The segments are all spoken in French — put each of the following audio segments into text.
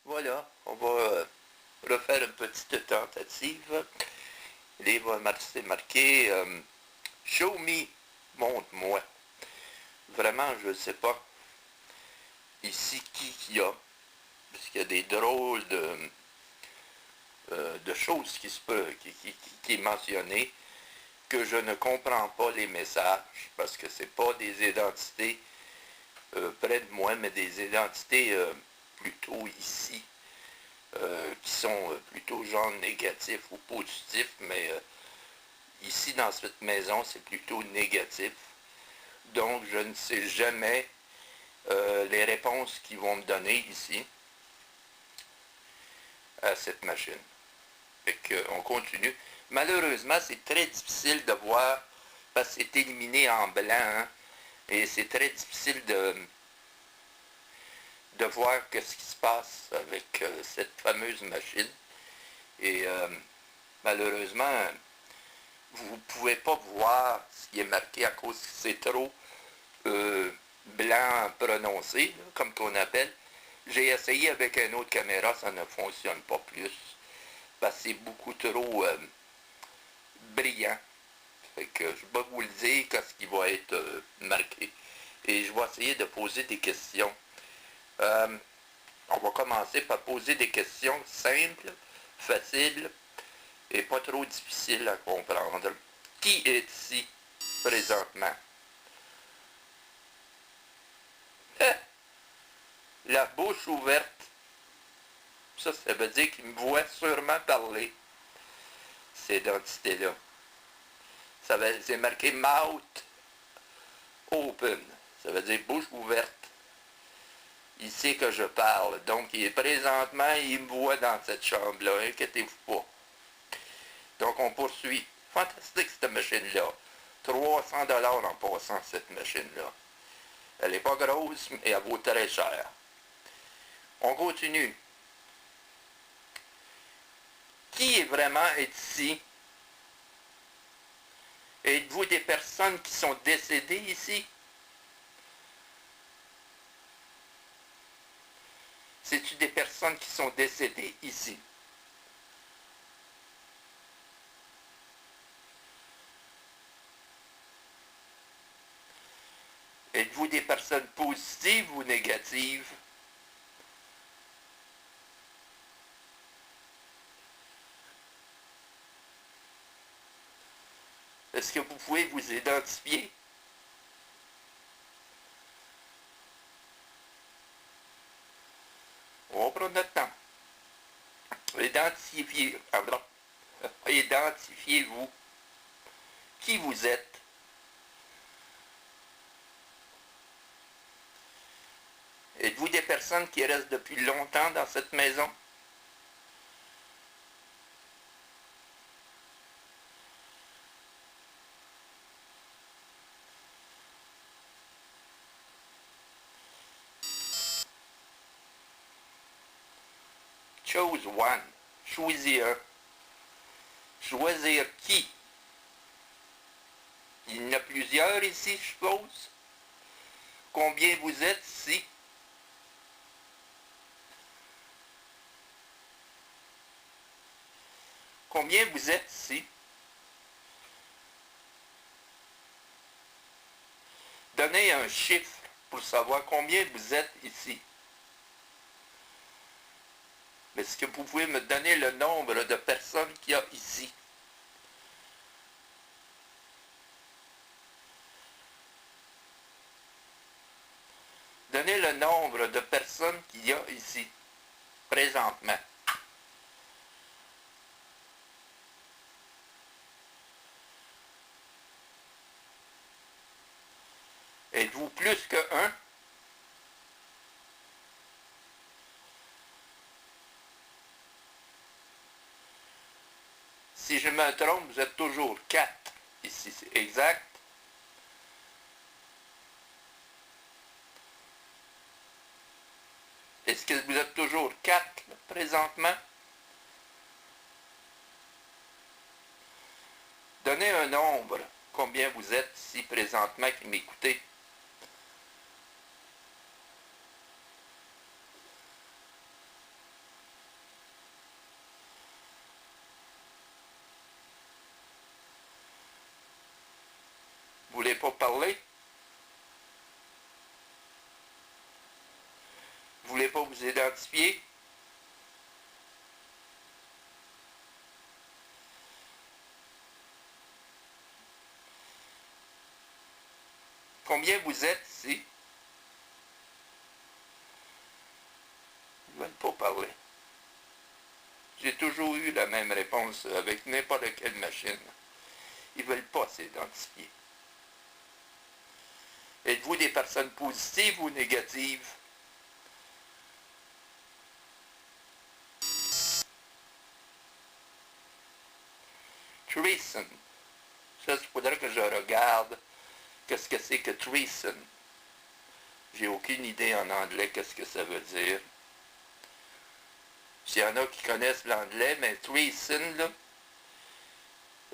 Voilà, on va refaire une petite tentative. Livre c'est marqué Show me, montre-moi. Vraiment, je ne sais pas ici qui y a. Parce qu'il y a des drôles de choses qui est mentionné que je ne comprends pas les messages parce que c'est pas des identités près de moi, mais des identités plutôt ici qui sont plutôt genre négatifs ou positifs, mais ici dans cette maison c'est plutôt négatif. Donc je ne sais jamais les réponses qu'ils vont me donner ici à cette machine. Fait qu'on continue. Malheureusement, c'est très difficile de voir parce que c'est éliminé en blanc, hein, et c'est très difficile de voir ce qui se passe avec cette fameuse machine. Et malheureusement, vous ne pouvez pas voir ce qui est marqué à cause que c'est trop blanc prononcé, là, comme qu'on appelle. J'ai essayé avec une autre caméra, ça ne fonctionne pas plus. Parce que c'est beaucoup trop brillant. Fait que je vais vous le dire ce qui va être marqué. Et je vais essayer de poser des questions. On va commencer par poser des questions simples, faciles et pas trop difficiles à comprendre. Qui est ici présentement? La bouche ouverte. Ça veut dire qu'il me voit sûrement parler. Ces identités-là. C'est marqué mouth open. Ça veut dire bouche ouverte. Il sait que je parle. Donc, présentement, il me voit dans cette chambre-là. Inquiétez-vous pas. Donc, on poursuit. Fantastique, cette machine-là. 300 $ en passant, cette machine-là. Elle n'est pas grosse, mais elle vaut très cher. On continue. Qui est vraiment ici? Êtes-vous des personnes qui sont décédées ici? C'est-tu des personnes qui sont décédées ici? Êtes-vous des personnes positives ou négatives? Est-ce que vous pouvez vous identifier? On va prendre notre temps. Identifiez-vous. Qui vous êtes? Êtes-vous des personnes qui restent depuis longtemps dans cette maison? Choose one. Choisis un. Choisir qui? Il y en a plusieurs ici, je suppose. Combien vous êtes ici? Combien vous êtes ici? Donnez un chiffre pour savoir combien vous êtes ici. Est-ce que vous pouvez me donner le nombre de personnes qu'il y a ici? Donnez le nombre de personnes qu'il y a ici, présentement. Êtes-vous plus que un? Si je me trompe, vous êtes toujours 4 ici, c'est exact. Est-ce que vous êtes toujours 4 présentement? Donnez un nombre. Combien vous êtes ici présentement qui m'écoutez? parler? Vous voulez pas vous identifier? Combien vous êtes ici? Ils ne veulent pas parler. J'ai toujours eu la même réponse avec n'importe quelle machine. Ils ne veulent pas s'identifier. Êtes-vous des personnes positives ou négatives? Treason. Ça, il faudrait que je regarde qu'est-ce que c'est que treason. J'ai aucune idée en anglais qu'est-ce que ça veut dire. S'il y en a qui connaissent l'anglais, mais treason, là,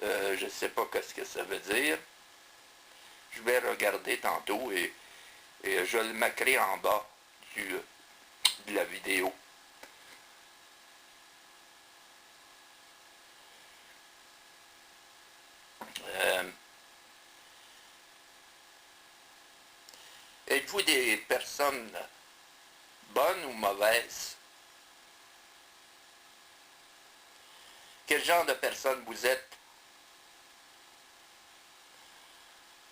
je ne sais pas qu'est-ce que ça veut dire. Je vais regarder tantôt et je le mettrai en bas de la vidéo. Êtes-vous des personnes bonnes ou mauvaises? Quel genre de personne vous êtes?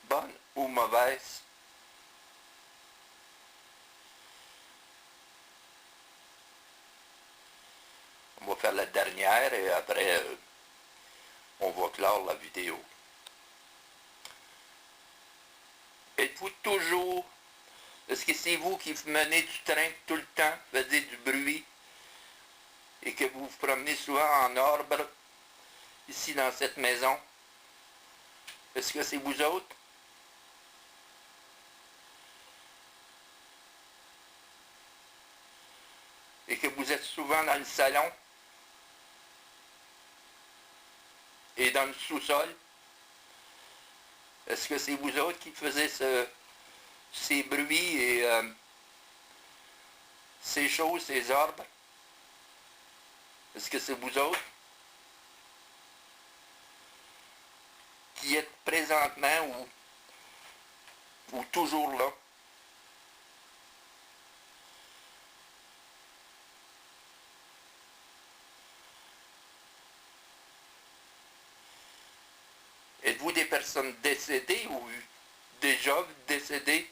Bonne ou mauvaise? On va faire la dernière et après on va clore la vidéo. Êtes-vous toujours... Est-ce que c'est vous qui menez du train tout le temps, faisiez du bruit et que vous vous promenez souvent en arbre ici dans cette maison? Est-ce que c'est vous autres? Et que vous êtes souvent dans le salon et dans le sous-sol? Est-ce que c'est vous autres qui faisiez ces bruits et ces choses, ces arbres? Est-ce que c'est vous autres qui êtes présentement ou toujours là? Êtes-vous des personnes décédées ou déjà décédées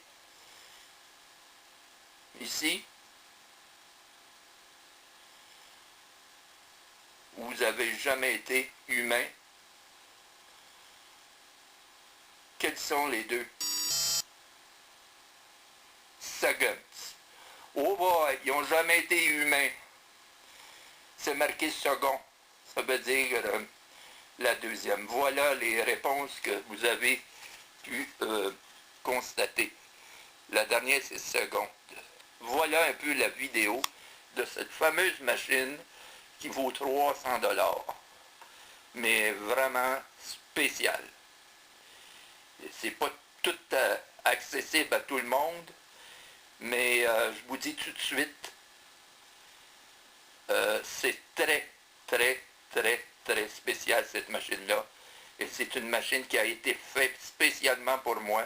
ici? Ou vous n'avez jamais été humain? Quels sont les deux? Seconds. Oh boy, ils n'ont jamais été humains. C'est marqué second. Ça veut dire la deuxième. Voilà les réponses que vous avez pu constater. La dernière, c'est seconde. Voilà un peu la vidéo de cette fameuse machine qui vaut 300 $, mais vraiment spécial. C'est pas tout accessible à tout le monde, mais je vous dis tout de suite, c'est très, très, très, très spécial cette machine-là. Et c'est une machine qui a été faite spécialement pour moi.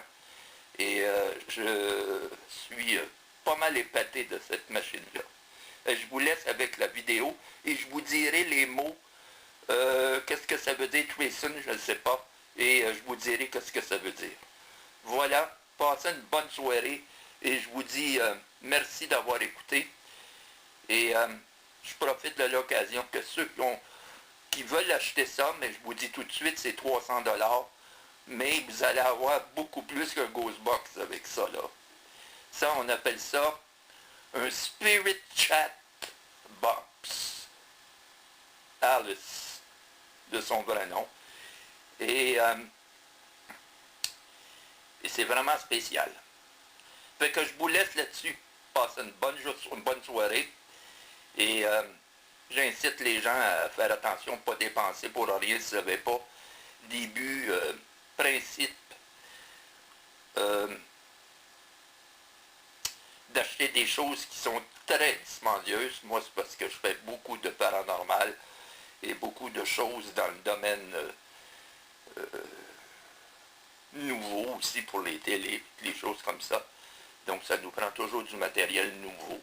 Et je suis pas mal épaté de cette machine-là. Je vous laisse avec la vidéo et je vous dirai les mots. Qu'est-ce que ça veut dire, Treason, je ne sais pas. Et je vous dirai qu'est-ce que ça veut dire. Voilà, passez une bonne soirée et je vous dis merci d'avoir écouté. Et je profite de l'occasion que ceux qui veulent acheter ça, mais je vous dis tout de suite, c'est 300 $, mais vous allez avoir beaucoup plus qu'un Ghostbox avec ça, là. Ça, on appelle ça un Spirit Chat Box. Alice, de son vrai nom. Et c'est vraiment spécial. Fait que je vous laisse là-dessus. Passez une bonne soirée. Et j'incite les gens à faire attention, pas dépenser pour rien si vous ne savez pas. Début, principe, d'acheter des choses qui sont très dispendieuses. Moi, c'est parce que je fais beaucoup de paranormal et beaucoup de choses dans le domaine nouveau aussi pour les télés, les choses comme ça. Donc ça nous prend toujours du matériel nouveau.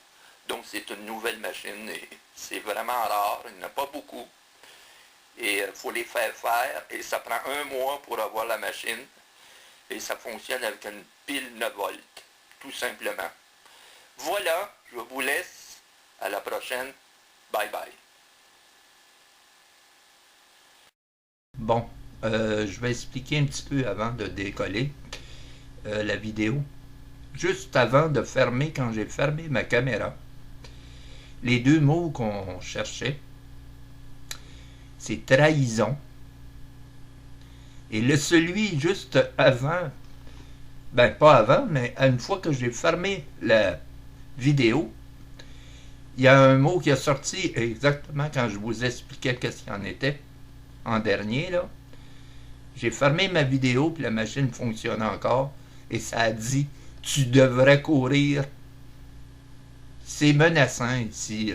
Donc c'est une nouvelle machine et c'est vraiment rare, il n'y en a pas beaucoup. Et il faut les faire et ça prend 1 mois pour avoir la machine. Et ça fonctionne avec une pile 9 volts, tout simplement. Voilà, je vous laisse. À la prochaine. Bye bye. Bon, je vais expliquer un petit peu avant de décoller la vidéo. Juste avant de fermer, quand j'ai fermé ma caméra, les 2 mots qu'on cherchait, c'est trahison. Et celui juste avant, ben pas avant, mais une fois que j'ai fermé la vidéo, il y a un mot qui est sorti exactement quand je vous expliquais qu'est-ce qu'il y en était en dernier, là. J'ai fermé ma vidéo, puis la machine fonctionne encore, et ça a dit « Tu devrais courir ». C'est menaçant ici,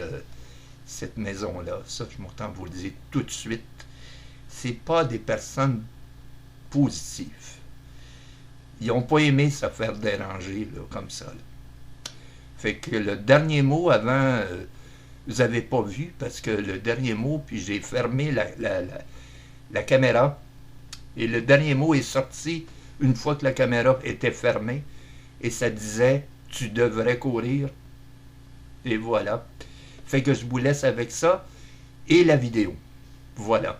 cette maison-là. Ça, je m'entends vous le dire tout de suite. C'est pas des personnes positives. Ils n'ont pas aimé se faire déranger, là, comme ça, là. Fait que le dernier mot avant, vous n'avez pas vu, parce que le dernier mot, puis j'ai fermé la caméra, et le dernier mot est sorti une fois que la caméra était fermée, et ça disait « Tu devrais courir ». Et voilà. Fait que je vous laisse avec ça, et la vidéo. Voilà.